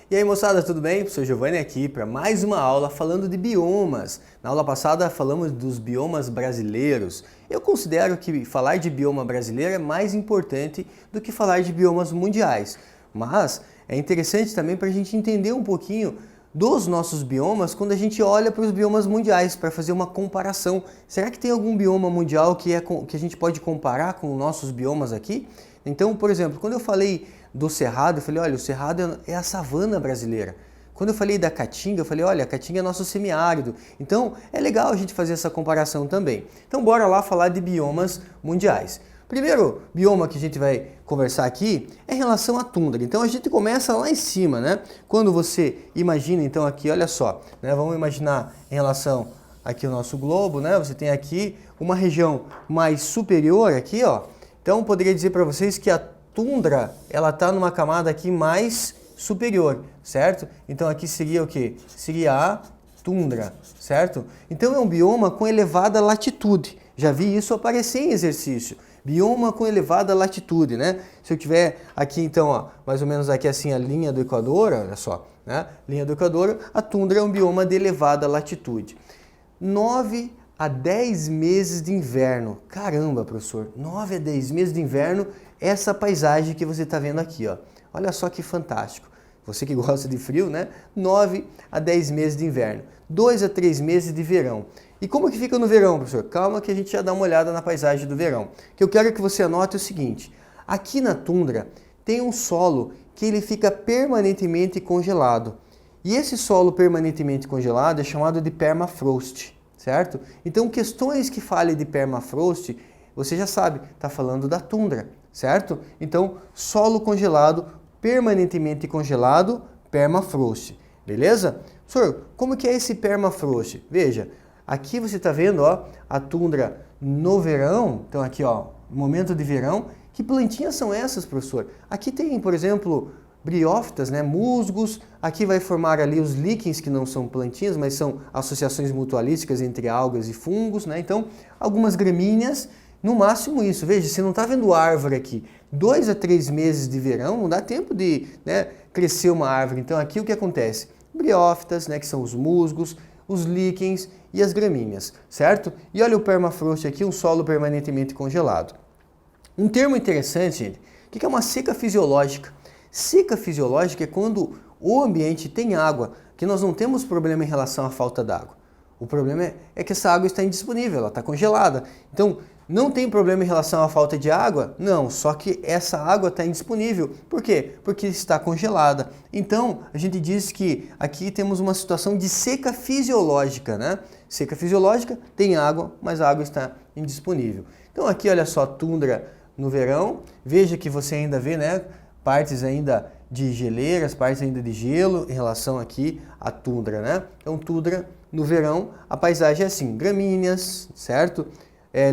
E aí moçada, tudo bem? Sou Giovanni aqui para mais uma aula falando de biomas. Na aula passada falamos dos biomas brasileiros. Eu considero que falar de bioma brasileiro é mais importante do que falar de biomas mundiais. Mas é interessante também para a gente entender um pouquinho dos nossos biomas quando a gente olha para os biomas mundiais para fazer uma comparação. Será que tem algum bioma mundial que a gente pode comparar com os nossos biomas aqui? Então, por exemplo, quando eu falei do cerrado, eu falei, olha, o cerrado é a savana brasileira. Quando eu falei da caatinga, eu falei, olha, a caatinga é nosso semiárido. Então, é legal a gente fazer essa comparação também. Então, bora lá falar de biomas mundiais. Primeiro bioma que a gente vai conversar aqui é em relação à tundra. Então, a gente começa lá em cima, né? Quando você imagina, então, aqui, olha só, né? Vamos imaginar em relação aqui ao nosso globo, né? Você tem aqui uma região mais superior aqui, ó. Então, poderia dizer para vocês que a tundra, ela está numa camada aqui mais superior, certo? Então, aqui seria o quê? Seria a tundra, certo? Então, é um bioma com elevada latitude. Já vi isso aparecer em exercício. Bioma com elevada latitude, né? Se eu tiver aqui, então, ó, mais ou menos aqui assim a linha do Equador, olha só, né? Linha do Equador, a tundra é um bioma de elevada latitude. 9 a 10 meses de inverno. Caramba, professor, 9 a 10 meses de inverno, essa paisagem que você está vendo aqui, ó. Olha só que fantástico. Você que gosta de frio, né? 9 a 10 meses de inverno. 2 a 3 meses de verão. E como que fica no verão, professor? Calma que a gente já dá uma olhada na paisagem do verão. O que eu quero que você anote é o seguinte. Aqui na tundra tem um solo que ele fica permanentemente congelado. E esse solo permanentemente congelado é chamado de permafrost. Certo? Então, questões que falem de permafrost, você já sabe, está falando da tundra, certo? Então, solo congelado, permanentemente congelado, permafrost, beleza? Professor, como que é esse permafrost? Veja, aqui você está vendo, ó, a tundra no verão, então aqui, ó, momento de verão. Que plantinhas são essas, professor? Aqui tem, por exemplo, briófitas, né, musgos, aqui vai formar ali os líquens, que não são plantinhas, mas são associações mutualísticas entre algas e fungos, né? Então, algumas gramíneas, no máximo isso. Veja, você não está vendo árvore aqui. 2 a 3 meses de verão, não dá tempo de, né, crescer uma árvore. Então, aqui o que acontece? Briófitas, né, que são os musgos, os líquens e as gramíneas, certo? E olha o permafrost aqui, um solo permanentemente congelado. Um termo interessante, gente, o que é uma seca fisiológica? Seca fisiológica é quando o ambiente tem água, que nós não temos problema em relação à falta d'água. O problema é que essa água está indisponível, ela está congelada. Então, não tem problema em relação à falta de água? Não, só que essa água está indisponível. Por quê? Porque está congelada. Então, a gente diz que aqui temos uma situação de seca fisiológica, né? Seca fisiológica, tem água, mas a água está indisponível. Então, aqui, olha só, tundra no verão. Veja que você ainda vê, né? Partes ainda de geleiras, partes ainda de gelo em relação aqui à tundra, né? Então, tundra no verão, a paisagem é assim, gramíneas, certo?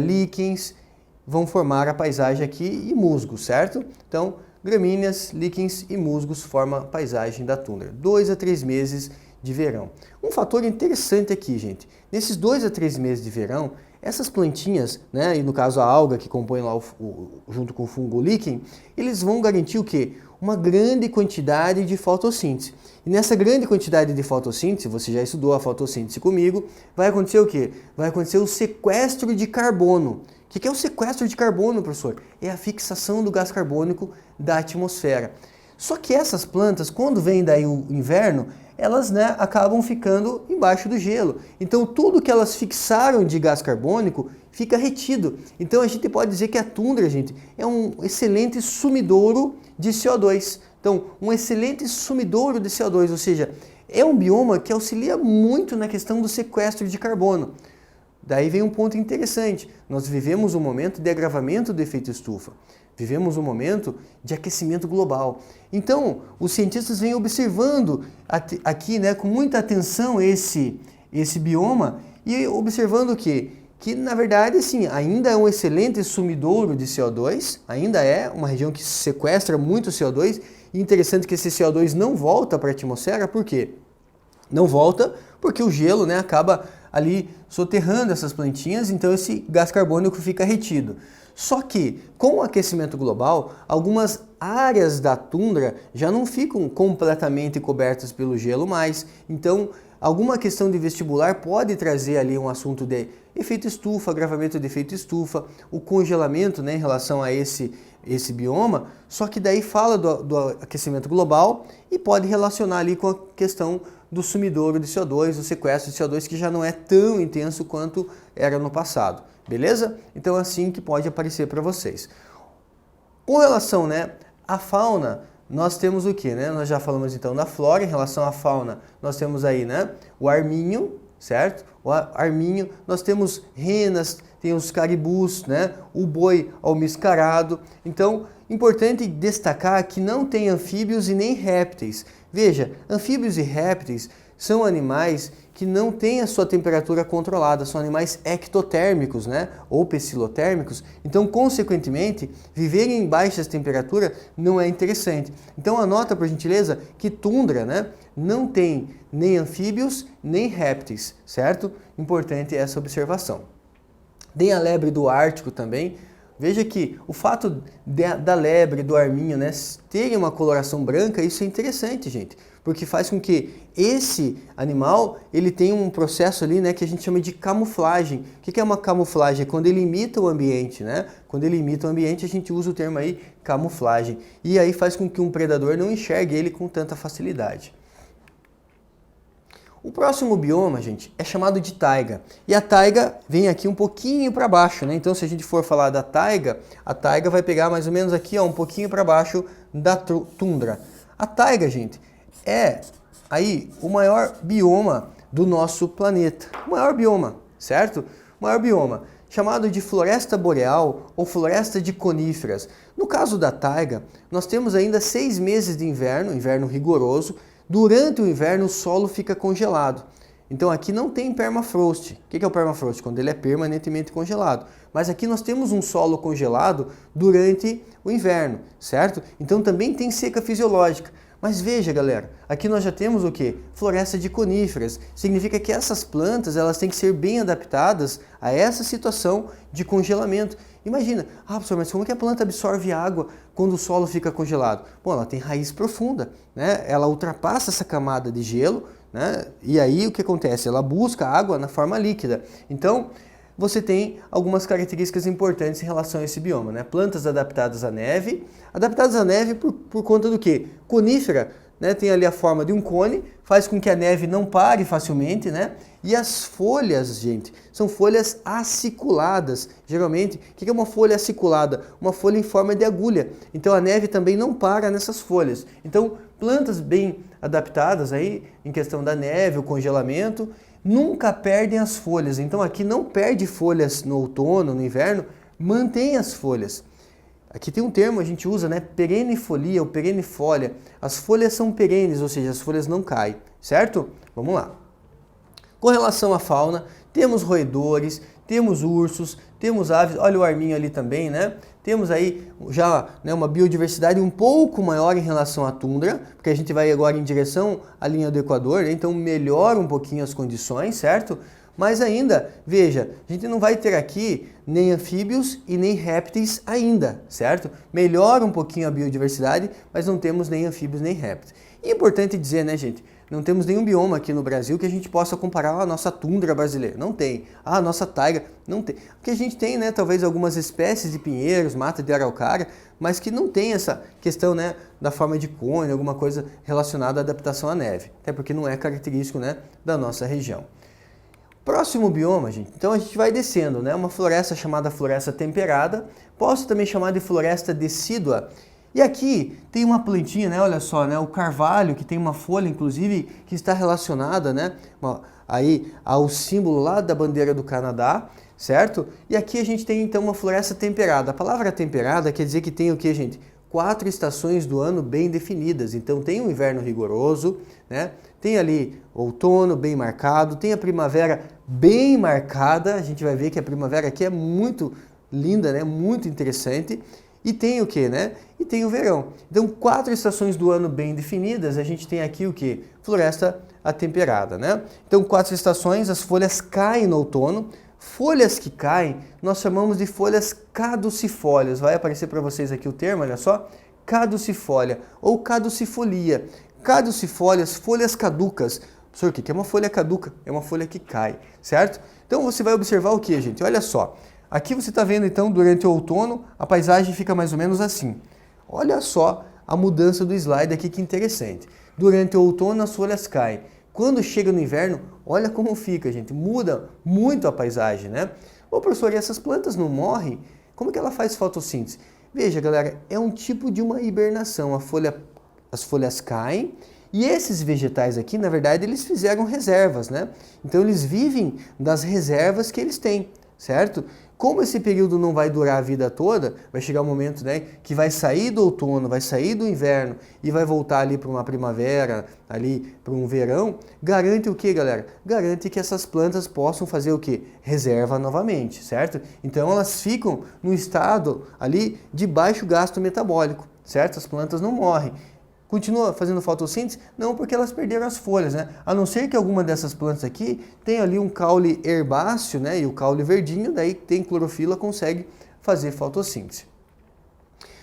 Líquens vão formar a paisagem aqui e musgos, certo? Então, gramíneas, líquens e musgos formam a paisagem da tundra. 2 a 3 meses de verão. Um fator interessante aqui, gente, nesses 2 a 3 meses de verão, essas plantinhas, né, e no caso a alga que compõe lá junto com o fungo líquen, eles vão garantir o quê? Uma grande quantidade de fotossíntese. E nessa grande quantidade de fotossíntese, você já estudou a fotossíntese comigo, vai acontecer o quê? Vai acontecer o sequestro de carbono. O que é o sequestro de carbono, professor? É a fixação do gás carbônico da atmosfera. Só que essas plantas, quando vem daí o inverno, elas, né, acabam ficando embaixo do gelo. Então, tudo que elas fixaram de gás carbônico fica retido. Então, a gente pode dizer que a tundra, gente, é um excelente sumidouro de CO2. Então, um excelente sumidouro de CO2, ou seja, é um bioma que auxilia muito na questão do sequestro de carbono. Daí vem um ponto interessante. Nós vivemos um momento de agravamento do efeito estufa. Vivemos um momento de aquecimento global. Então, os cientistas vêm observando aqui, né, com muita atenção esse bioma e observando o quê? Que, na verdade, assim, ainda é um excelente sumidouro de CO2, ainda é uma região que sequestra muito CO2. E interessante que esse CO2 não volta para a atmosfera, por quê? Não volta porque o gelo, né, acaba ali soterrando essas plantinhas, então esse gás carbônico fica retido. Só que, com o aquecimento global, algumas áreas da tundra já não ficam completamente cobertas pelo gelo mais. Então, alguma questão de vestibular pode trazer ali um assunto de efeito estufa, agravamento de efeito estufa, o congelamento, né, em relação a esse bioma, só que daí fala do aquecimento global e pode relacionar ali com a questão do sumidouro de CO2, do sequestro de CO2, que já não é tão intenso quanto era no passado, beleza? Então é assim que pode aparecer para vocês. Com relação, né, à fauna, nós temos o que, né? Nós já falamos então da flora. Em relação à fauna, nós temos aí, né, o arminho, certo? O arminho, nós temos renas, tem os caribus, né? O boi almiscarado. Então, importante destacar que não tem anfíbios e nem répteis. Veja, anfíbios e répteis são animais que não têm a sua temperatura controlada, são animais ectotérmicos, né? Ou pecilotérmicos. Então, consequentemente, viverem em baixas temperaturas não é interessante. Então, anota, por gentileza, que tundra, né, não tem nem anfíbios nem répteis, certo? Importante essa observação. Tem a lebre do Ártico também. Veja que o fato da lebre, do arminho, né, terem uma coloração branca, isso é interessante, gente, porque faz com que esse animal ele tenha um processo ali, né, que a gente chama de camuflagem. O que é uma camuflagem? É quando ele imita o ambiente, né? Quando ele imita o ambiente, a gente usa o termo aí camuflagem. E aí faz com que um predador não enxergue ele com tanta facilidade. O próximo bioma, gente, é chamado de taiga. E a taiga vem aqui um pouquinho para baixo, né? Então, se a gente for falar da taiga, a taiga vai pegar mais ou menos aqui, ó, um pouquinho para baixo da tundra. A taiga, gente, é aí o maior bioma do nosso planeta. O maior bioma, certo? O maior bioma, chamado de floresta boreal ou floresta de coníferas. No caso da taiga, nós temos ainda 6 meses de inverno, inverno rigoroso. Durante o inverno o solo fica congelado. Então aqui não tem permafrost. O que é o permafrost? Quando ele é permanentemente congelado. Mas aqui nós temos um solo congelado durante o inverno, certo? Então também tem seca fisiológica. Mas veja, galera, aqui nós já temos o quê? Floresta de coníferas. Significa que essas plantas elas têm que ser bem adaptadas a essa situação de congelamento. Imagina, professor, mas como que a planta absorve água quando o solo fica congelado? Bom, ela tem raiz profunda, né? Ela ultrapassa essa camada de gelo, né? E aí o que acontece? Ela busca água na forma líquida. Então, você tem algumas características importantes em relação a esse bioma, né? Plantas adaptadas à neve por conta do quê? Conífera, né? Tem ali a forma de um cone, faz com que a neve não pare facilmente, né? E as folhas, gente, são folhas aciculadas. Geralmente, o que é uma folha aciculada? Uma folha em forma de agulha. Então a neve também não para nessas folhas. Então, plantas bem adaptadas aí em questão da neve, o congelamento, nunca perdem as folhas. Então aqui não perde folhas no outono, no inverno, mantém as folhas. Aqui tem um termo a gente usa, né? Perennifolia ou perennifolia. As folhas são perenes, ou seja, as folhas não caem, certo? Vamos lá. Com relação à fauna, temos roedores, temos ursos, temos aves, olha o arminho ali também, né? Temos aí já, né, uma biodiversidade um pouco maior em relação à tundra, porque a gente vai agora em direção à linha do Equador, né? Então melhora um pouquinho as condições, certo? Mas ainda, veja, a gente não vai ter aqui nem anfíbios e nem répteis ainda, certo? Melhora um pouquinho a biodiversidade, mas não temos nem anfíbios nem répteis. E é importante dizer, né, gente? Não temos nenhum bioma aqui no Brasil que a gente possa comparar a nossa tundra brasileira. Não tem. A nossa taiga, não tem. Porque a gente tem, né, talvez algumas espécies de pinheiros, mata de araucária, mas que não tem essa questão, né, da forma de cone, alguma coisa relacionada à adaptação à neve. Até porque não é característico, né, da nossa região. Próximo bioma, gente, então a gente vai descendo, né? Uma floresta chamada floresta temperada, posso também chamar de floresta decídua. E aqui tem uma plantinha, né? Olha só, né? O carvalho, que tem uma folha, inclusive, que está relacionada, né? Aí ao símbolo lá da bandeira do Canadá, certo? E aqui a gente tem então uma floresta temperada. A palavra temperada quer dizer que tem o que, gente? 4 estações do ano bem definidas. Então tem um inverno rigoroso, né? Tem ali outono bem marcado, tem a primavera bem marcada. A gente vai ver que a primavera aqui é muito linda, né? Muito interessante. E tem o que, né? E tem o verão. Então 4 estações do ano bem definidas. A gente tem aqui o que? Floresta atemperada, né? Então 4 estações, as folhas caem no outono, Folhas que caem, nós chamamos de folhas caducifólias. Vai aparecer para vocês aqui o termo, olha só, caducifólia ou caducifolia. Caducifólias, folhas caducas. Professor, o que é uma folha caduca? É uma folha que cai, certo? Então você vai observar o que, gente? Olha só. Aqui você está vendo, então, durante o outono, a paisagem fica mais ou menos assim. Olha só a mudança do slide aqui, que interessante. Durante o outono, as folhas caem. Quando chega no inverno, olha como fica, gente. Muda muito a paisagem, né? Ô, professor, e essas plantas não morrem? Como que ela faz fotossíntese? Veja, galera, é um tipo de uma hibernação. As folhas caem e esses vegetais aqui, na verdade, eles fizeram reservas, né? Então, eles vivem das reservas que eles têm, certo? Como esse período não vai durar a vida toda, vai chegar um momento, né, que vai sair do outono, vai sair do inverno e vai voltar ali para uma primavera, ali para um verão, garante o que, galera? Garante que essas plantas possam fazer o que? Reserva novamente, certo? Então elas ficam no estado ali de baixo gasto metabólico, certo? As plantas não morrem. Continua fazendo fotossíntese? Não, porque elas perderam as folhas, né? A não ser que alguma dessas plantas aqui tenha ali um caule herbáceo, né? E o caule verdinho, daí tem clorofila, consegue fazer fotossíntese.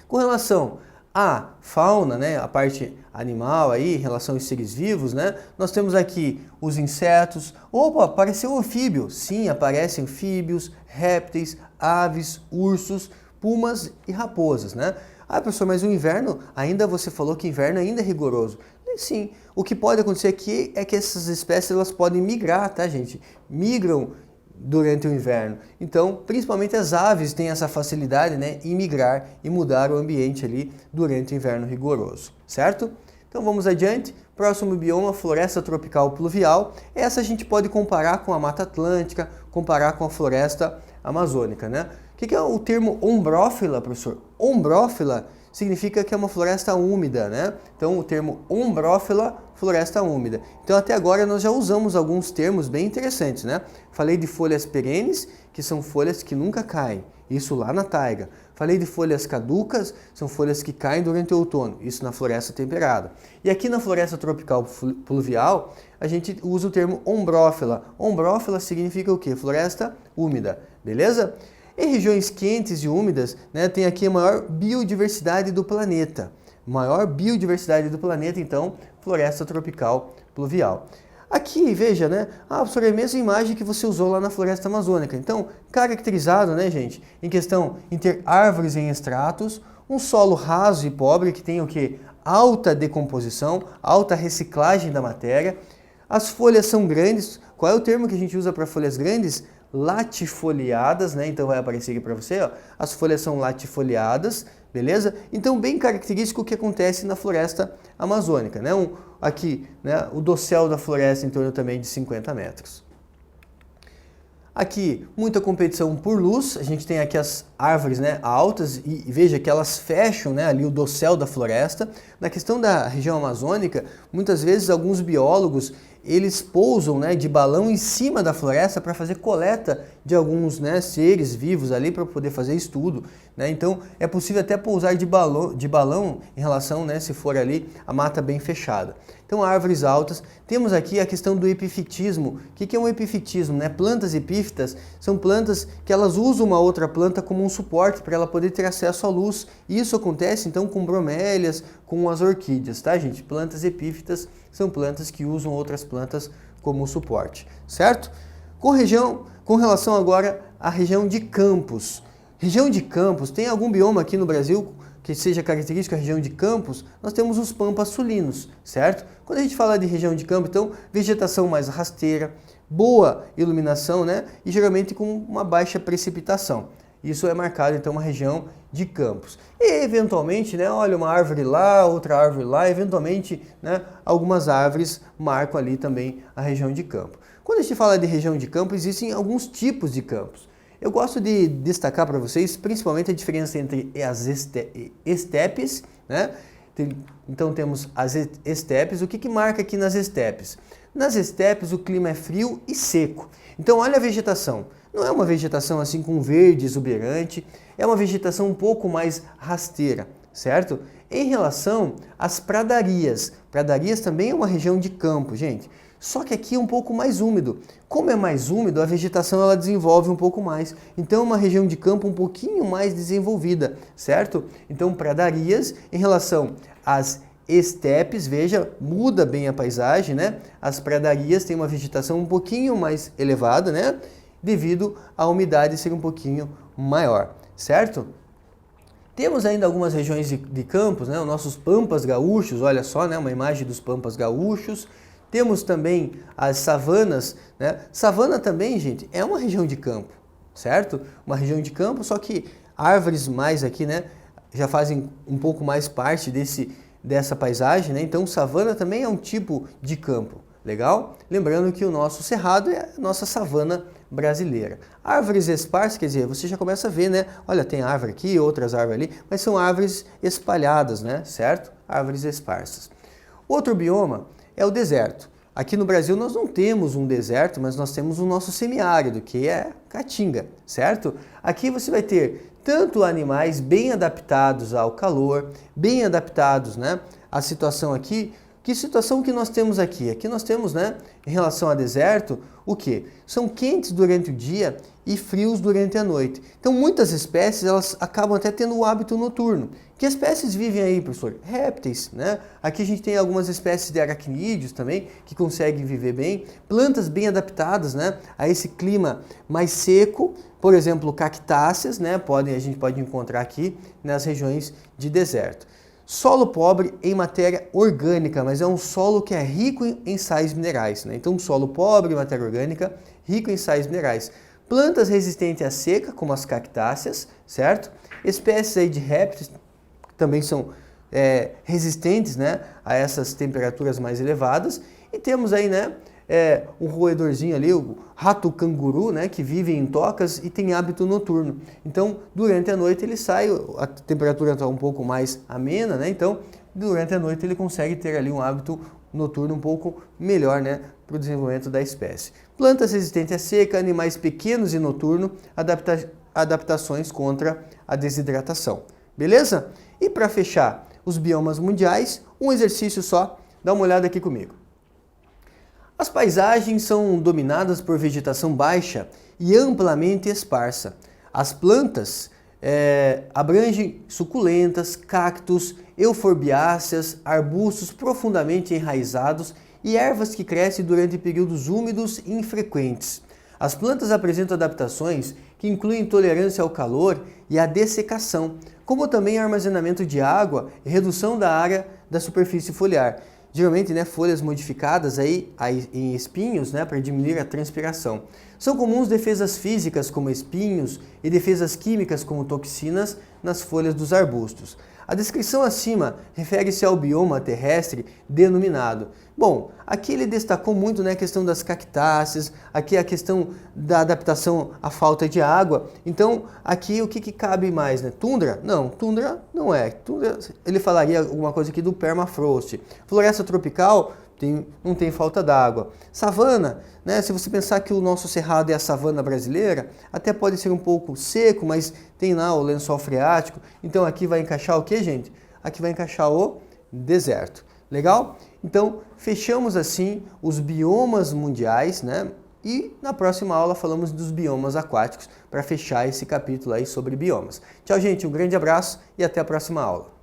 Com relação à fauna, né? A parte animal aí, em relação aos seres vivos, né? Nós temos aqui os insetos. Opa, apareceu um anfíbio. Sim, aparecem anfíbios, répteis, aves, ursos, pumas e raposas, né? Ah, professor, mas o inverno, ainda você falou que inverno ainda é rigoroso. Sim, o que pode acontecer aqui é que essas espécies elas podem migrar, tá, gente? Migram durante o inverno. Então, principalmente as aves têm essa facilidade, né, em migrar e mudar o ambiente ali durante o inverno rigoroso, certo? Então vamos adiante. Próximo bioma, floresta tropical pluvial. Essa a gente pode comparar com a Mata Atlântica, comparar com a floresta amazônica, né? O que é o termo ombrófila, professor? Ombrófila significa que é uma floresta úmida, né? Então o termo ombrófila, floresta úmida. Então até agora nós já usamos alguns termos bem interessantes, né? Falei de folhas perenes, que são folhas que nunca caem, isso lá na taiga. Falei de folhas caducas, são folhas que caem durante o outono, isso na floresta temperada. E aqui na floresta tropical pluvial, a gente usa o termo ombrófila. Ombrófila significa o quê? Floresta úmida, beleza? Em regiões quentes e úmidas, né, tem aqui a maior biodiversidade do planeta. Maior biodiversidade do planeta, então, floresta tropical pluvial. Aqui, veja, né? Ah, professor, é a mesma imagem que você usou lá na floresta amazônica. Então, caracterizado, né, gente, em questão em ter árvores em estratos, um solo raso e pobre que tem o quê? Alta decomposição, alta reciclagem da matéria. As folhas são grandes. Qual é o termo que a gente usa para folhas grandes? Latifoliadas, né? Então vai aparecer aqui para você, ó. As folhas são latifoliadas, beleza? Então bem característico o que acontece na floresta amazônica, né? Aqui, né? O dossel da floresta em torno também de 50 metros. Aqui, muita competição por luz, a gente tem aqui as árvores, né, altas e veja que elas fecham, né, ali o dossel da floresta. Na questão da região amazônica, muitas vezes alguns biólogos eles pousam, né, de balão em cima da floresta para fazer coleta de alguns, né, seres vivos ali para poder fazer estudo, né? Então é possível até pousar de balão em relação, né, se for ali a mata bem fechada. Então árvores altas. Temos aqui a questão do epifitismo. O que é um epifitismo, né? Plantas epífitas são plantas que elas usam uma outra planta como um suporte para ela poder ter acesso à luz. E isso acontece então com bromélias, com as orquídeas, tá, gente? Plantas epífitas são plantas que usam outras plantas como suporte, certo? Com relação agora à região de campos. Região de campos, tem algum bioma aqui no Brasil que seja característico da região de campos? Nós temos os pampas sulinos, certo? Quando a gente fala de região de campo, então, vegetação mais rasteira, boa iluminação, né? E geralmente com uma baixa precipitação. Isso é marcado, então, uma região de campos. E, eventualmente, né, olha, uma árvore lá, outra árvore lá, eventualmente, né, algumas árvores marcam ali também a região de campo. Quando a gente fala de região de campo, existem alguns tipos de campos. Eu gosto de destacar para vocês, principalmente, a diferença entre as estepes, né? Então, temos as estepes. O que marca aqui nas estepes? Nas estepes, o clima é frio e seco. Então, olha a vegetação. Não é uma vegetação assim com verde exuberante, é uma vegetação um pouco mais rasteira, certo? Em relação às pradarias, pradarias também é uma região de campo, gente. só que aqui é um pouco mais úmido. Como é mais úmido, a vegetação ela desenvolve um pouco mais. Então é uma região de campo um pouquinho mais desenvolvida, certo? Então pradarias em relação às estepes, veja, muda bem a paisagem, né? As pradarias têm uma vegetação um pouquinho mais elevada, né? Devido à umidade ser um pouquinho maior, certo? Temos ainda algumas regiões de campos, né? Os nossos pampas gaúchos, olha só, né? Uma imagem dos pampas gaúchos. Temos também as savanas, né? Savana também, gente, é uma região de campo, certo? Uma região de campo, só que árvores mais aqui, né? Já fazem um pouco mais parte dessa paisagem, né? Então savana também é um tipo de campo, legal? Lembrando que o nosso cerrado é a nossa savana brasileira. Árvores esparsas, quer dizer, você já começa a ver, né? Olha, tem árvore aqui, outras árvores ali, mas são árvores espalhadas, né? Certo? Árvores esparsas. Outro bioma é o deserto. Aqui no Brasil nós não temos um deserto, mas nós temos o nosso semiárido, que é Caatinga, certo? Aqui você vai ter tanto animais bem adaptados ao calor, bem adaptados, né, à situação aqui. Que situação que nós temos aqui? Aqui nós temos, né, em relação ao deserto, o quê? São quentes durante o dia e frios durante a noite. Então muitas espécies elas acabam até tendo o hábito noturno. Que espécies vivem aí, professor? Répteis, né? Aqui a gente tem algumas espécies de aracnídeos também que conseguem viver bem. Plantas bem adaptadas, né, a esse clima mais seco. Por exemplo, cactáceas, né, a gente pode encontrar aqui nas regiões de deserto. Solo pobre em matéria orgânica, mas é um solo que é rico em sais minerais, né? Então, solo pobre em matéria orgânica, rico em sais minerais. Plantas resistentes à seca, como as cactáceas, certo? Espécies aí de répteis que também são resistentes, né, a essas temperaturas mais elevadas. E temos aí, né, um roedorzinho ali, o rato-canguru, né, que vive em tocas e tem hábito noturno. Então, durante a noite ele sai, a temperatura está um pouco mais amena, né? Então, durante a noite ele consegue ter ali um hábito noturno um pouco melhor, né, para o desenvolvimento da espécie. Plantas resistentes à seca, animais pequenos e noturnos, adaptações contra a desidratação. Beleza? E para fechar os biomas mundiais, um exercício só, dá uma olhada aqui comigo. As paisagens são dominadas por vegetação baixa e amplamente esparsa. As plantas abrangem suculentas, cactos, euforbiáceas, arbustos profundamente enraizados e ervas que crescem durante períodos úmidos e infrequentes. As plantas apresentam adaptações que incluem tolerância ao calor e à dessecação, como também armazenamento de água e redução da área da superfície foliar. Geralmente, né, folhas modificadas aí em espinhos, né, para diminuir a transpiração. São comuns defesas físicas como espinhos e defesas químicas como toxinas nas folhas dos arbustos. A descrição acima refere-se ao bioma terrestre denominado. Bom, aqui ele destacou muito, né, a questão das cactáceas, aqui a questão da adaptação à falta de água. Então, aqui o que cabe mais, né? Tundra? Não, tundra não é. Tundra, ele falaria alguma coisa aqui do permafrost. Floresta tropical não tem falta d'água. Savana, né? Se você pensar que o nosso cerrado é a savana brasileira, até pode ser um pouco seco, mas tem lá o lençol freático. Então aqui vai encaixar o que, gente? Aqui vai encaixar o deserto. Legal? Então fechamos assim os biomas mundiais, né? E na próxima aula falamos dos biomas aquáticos para fechar esse capítulo aí sobre biomas. Tchau, gente, um grande abraço e até a próxima aula.